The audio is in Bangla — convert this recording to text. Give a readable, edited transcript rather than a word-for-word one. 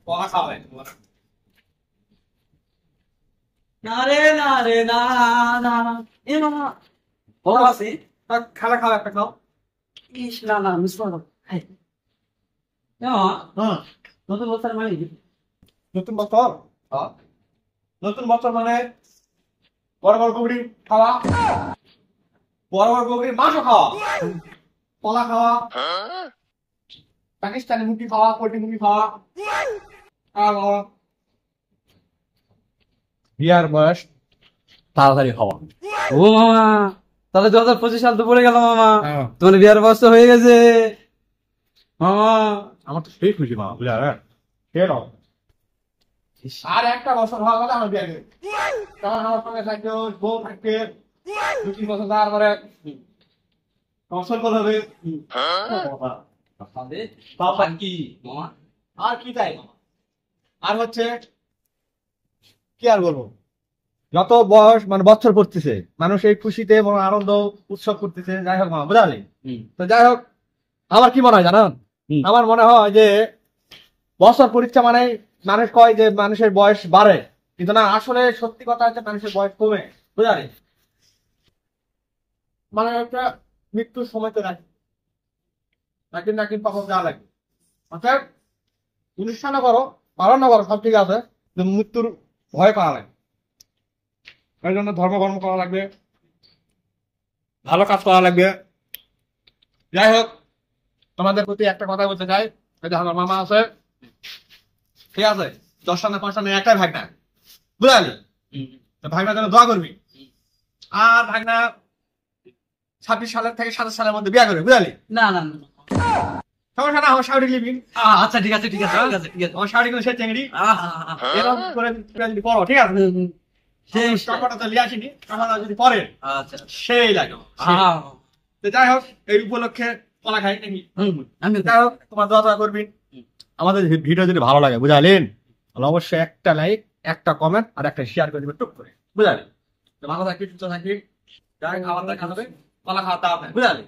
কলা খাওয়াই না রে না রে না না এ মামা ভালো আছি। খালা খাও একটা খাও। ইস না না মিস করো। হাই মামা নতুন বছর মানে কি? নতুন বছর নতুন বছর মানে বড় বড় বগড়ি খাওয়া, বড় বড় বগড়ির মাংস খাওয়া, কলা খাওয়া, পাকিস্তানি মুরগি খাওয়া, পোল্ট্রি মুরগি খাওয়া, আর বিয়ার বয়স তাড়াতাড়ি খাওয়া। ও মামা তাহলে 2025 সাল তো পড়ে গেল মামা। হ্যাঁ। তোমার বিয়ার বয়স হয়ে গেছে মামা। আমার তো সেই খুশি মা বুঝা কেন আর একটা বছর হওয়া গেলে আমার বিয়ে দেবে, তখন আমার সঙ্গে থাকবে বউ থাকবে 2-3 বছর, তারপরে সংসার করতে হবে। বাবা কি মামা? আর কি চাই আর হচ্ছে কি আর বলবো, যত বয়স মানে বছর পড়তেছে মানুষ এই খুশিতে এবং আনন্দ উৎসব করতেছে। যাই হোক মামা বুঝালি, তো যাই হোক আমার কি মনে হয় জানান, আমার মনে হয় যে বছর পরীক্ষা মানে মানুষ কয় যে মানুষের বয়স বাড়ে, কিন্তু না, আসলে সত্যি কথা হচ্ছে মানুষের বয়স কমে বুঝালি, মানে একটা মৃত্যুর সময় তো রাখি নাকিন নাকিন পাখন যা লাগে, অর্থাৎ অনুষ্ঠান না করো পালন না করো সব ঠিক আছে, কিন্তু মৃত্যুর ভয় করা লাগে। এই জন্য ধর্মকর্ম করা লাগবে, ভালো কাজ করা লাগবে। যাই হোক তোমাদের প্রতি একটা কথা বলতে চাই, এই যে আমার মামা আছে, ঠিক আছে, 10 সালে 5 সালে একটাই ভাগনা বুঝলি, তো ভাগনা যেন দোয়া করবি, আর ভাগনা 26 সালের থেকে 27 সালের মধ্যে বিয়ে করবে বুঝলি। না না না সমস্যা না, আমার শাড়ি লিবি, আচ্ছা ঠিক আছে ঠিক আছে ঠিক আছে ঠিক আছে। আমার শাড়ি কিন্তু সে চেংড়ি এরকম করে তোরা যদি পড়ো, ঠিক আছে, সেই টাকাটা তো লিয়ে আসিনি, টাকাটা যদি পরে আচ্ছা সেই লাগে। তো যাই হোক এই উপলক্ষে কলা খাই নাকি, আমি যাই হোক তোমার দোয়া করবি। আমাদের ভিডিও যদি ভালো লাগে বুঝালেন, তাহলে অবশ্যই একটা লাইক, একটা কমেন্ট আর একটা শেয়ার করে দিবে টুক করে বুঝালি। তো ভালো থাকবি, সুস্থ থাকবি, যাই খাবার দাওয়া খাবে, কলা খাওয়া দাওয়া বুঝালি।